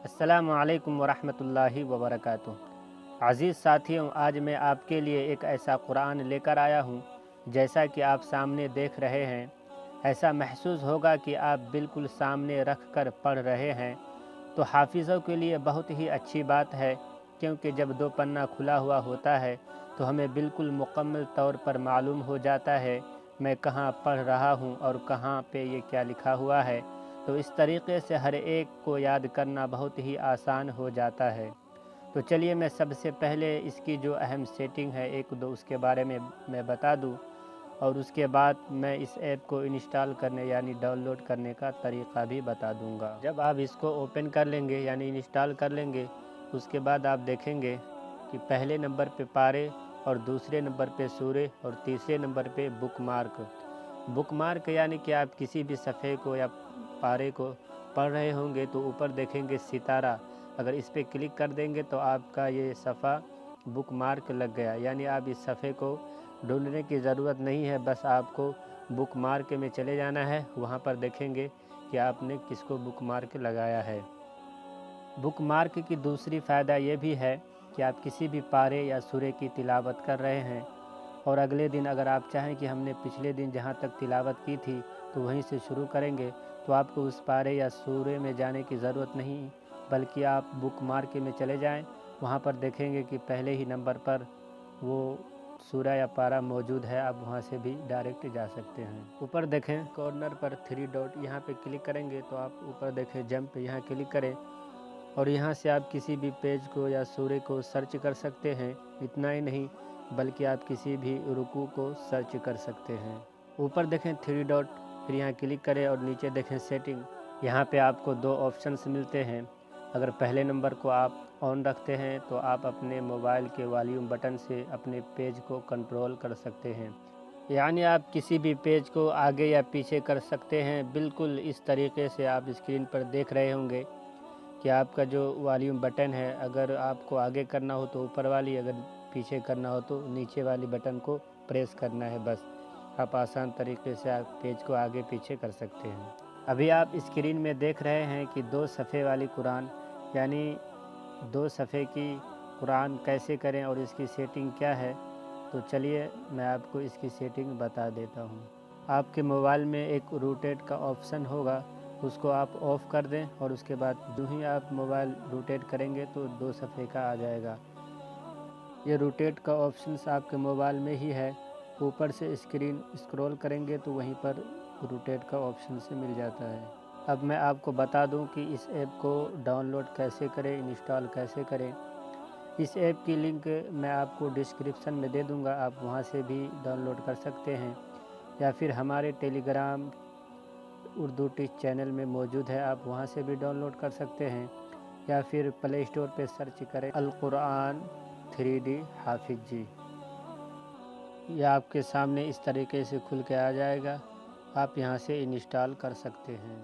السلام علیکم ورحمۃ اللہ وبرکاتہ۔ عزیز ساتھیوں، آج میں آپ کے لیے ایک ایسا قرآن لے کر آیا ہوں جیسا کہ آپ سامنے دیکھ رہے ہیں۔ ایسا محسوس ہوگا کہ آپ بالکل سامنے رکھ کر پڑھ رہے ہیں، تو حافظوں کے لیے بہت ہی اچھی بات ہے، کیونکہ جب دو پنہ کھلا ہوا ہوتا ہے تو ہمیں بالکل مکمل طور پر معلوم ہو جاتا ہے میں کہاں پڑھ رہا ہوں اور کہاں پہ یہ کیا لکھا ہوا ہے۔ تو اس طریقے سے ہر ایک کو یاد کرنا بہت ہی آسان ہو جاتا ہے۔ تو چلیے میں سب سے پہلے اس کی جو اہم سیٹنگ ہے ایک دو اس کے بارے میں بتا دوں، اور اس کے بعد میں اس ایپ کو انسٹال کرنے یعنی ڈاؤن لوڈ کرنے کا طریقہ بھی بتا دوں گا۔ جب آپ اس کو اوپن کر لیں گے یعنی انسٹال کر لیں گے، اس کے بعد آپ دیکھیں گے کہ پہلے نمبر پہ پارے اور دوسرے نمبر پہ سورے اور تیسرے نمبر پہ بک مارک۔ بک مارک یعنی کہ آپ کسی بھی صفحے کو یا پارے کو پڑھ رہے ہوں گے تو اوپر دیکھیں گے ستارہ، اگر اس پہ کلک کر دیں گے تو آپ کا یہ صفحہ بک مارک لگ گیا، یعنی آپ اس صفحے کو ڈھونڈنے کی ضرورت نہیں ہے، بس آپ کو بک مارک میں چلے جانا ہے، وہاں پر دیکھیں گے کہ آپ نے کس کو بک مارک لگایا ہے۔ بک مارک کی دوسری فائدہ یہ بھی ہے کہ آپ کسی بھی پارے یا سورے کی تلاوت کر رہے ہیں اور اگلے دن اگر آپ چاہیں کہ ہم نے پچھلے دن جہاں تک تلاوت کی تھی تو وہیں سے شروع کریں گے، تو آپ کو اس پارے یا سورے میں جانے کی ضرورت نہیں، بلکہ آپ بک مارک میں چلے جائیں، وہاں پر دیکھیں گے کہ پہلے ہی نمبر پر وہ سورہ یا پارہ موجود ہے، آپ وہاں سے بھی ڈائریکٹ جا سکتے ہیں۔ اوپر دیکھیں کارنر پر 3 ڈاٹ، یہاں پہ کلک کریں گے تو آپ اوپر دیکھیں جمپ، یہاں کلک کریں اور یہاں سے آپ کسی بھی پیج کو یا سورے کو سرچ کر سکتے ہیں۔ اتنا ہی نہیں بلکہ آپ کسی بھی رکوع کو سرچ کر سکتے ہیں۔ اوپر دیکھیں 3 ڈاٹ، پھر یہاں کلک کریں اور نیچے دیکھیں سیٹنگ، یہاں پہ آپ کو 2 آپشنز ملتے ہیں۔ اگر پہلے نمبر کو آپ آن رکھتے ہیں تو آپ اپنے موبائل کے والیوم بٹن سے اپنے پیج کو کنٹرول کر سکتے ہیں، یعنی آپ کسی بھی پیج کو آگے یا پیچھے کر سکتے ہیں، بالکل اس طریقے سے آپ اسکرین پر دیکھ رہے ہوں گے کہ آپ کا جو والیوم بٹن ہے، اگر آپ کو آگے کرنا ہو تو اوپر والی، اگر پیچھے کرنا ہو تو نیچے والی بٹن کو پریس کرنا ہے، بس آپ آسان طریقے سے آپ پیج کو آگے پیچھے کر سکتے ہیں۔ ابھی آپ اسکرین میں دیکھ رہے ہیں کہ 2 صفحے والی قرآن، یعنی 2 صفحے کی قرآن کیسے کریں اور اس کی سیٹنگ کیا ہے، تو چلیے میں آپ کو اس کی سیٹنگ بتا دیتا ہوں۔ آپ کے موبائل میں ایک روٹیٹ کا آپشن ہوگا، اس کو آپ آف کر دیں اور اس کے بعد جو ہی آپ موبائل روٹیٹ کریں گے تو 2 صفحے کا آ جائے گا۔ یہ روٹیٹ کا آپشنس آپ کے موبائل میں ہی ہے، اوپر سے اسکرین اسکرول کریں گے تو وہیں پر روٹیٹ کا آپشن سے مل جاتا ہے۔ اب میں آپ کو بتا دوں کہ اس ایپ کو ڈاؤن لوڈ کیسے کریں، انسٹال کیسے کریں۔ اس ایپ کی لنک میں آپ کو ڈسکرپشن میں دے دوں گا، آپ وہاں سے بھی ڈاؤن لوڈ کر سکتے ہیں، یا پھر ہمارے ٹیلی گرام اردو ٹیچ چینل میں موجود ہے، آپ وہاں سے بھی ڈاؤن لوڈ کر سکتے ہیں، یا پھر پلے اسٹور پہ سرچ کریں القرآن 3D حافظ جی، یہ آپ کے سامنے اس طریقے سے کھل کے آ جائے گا، آپ یہاں سے انسٹال کر سکتے ہیں۔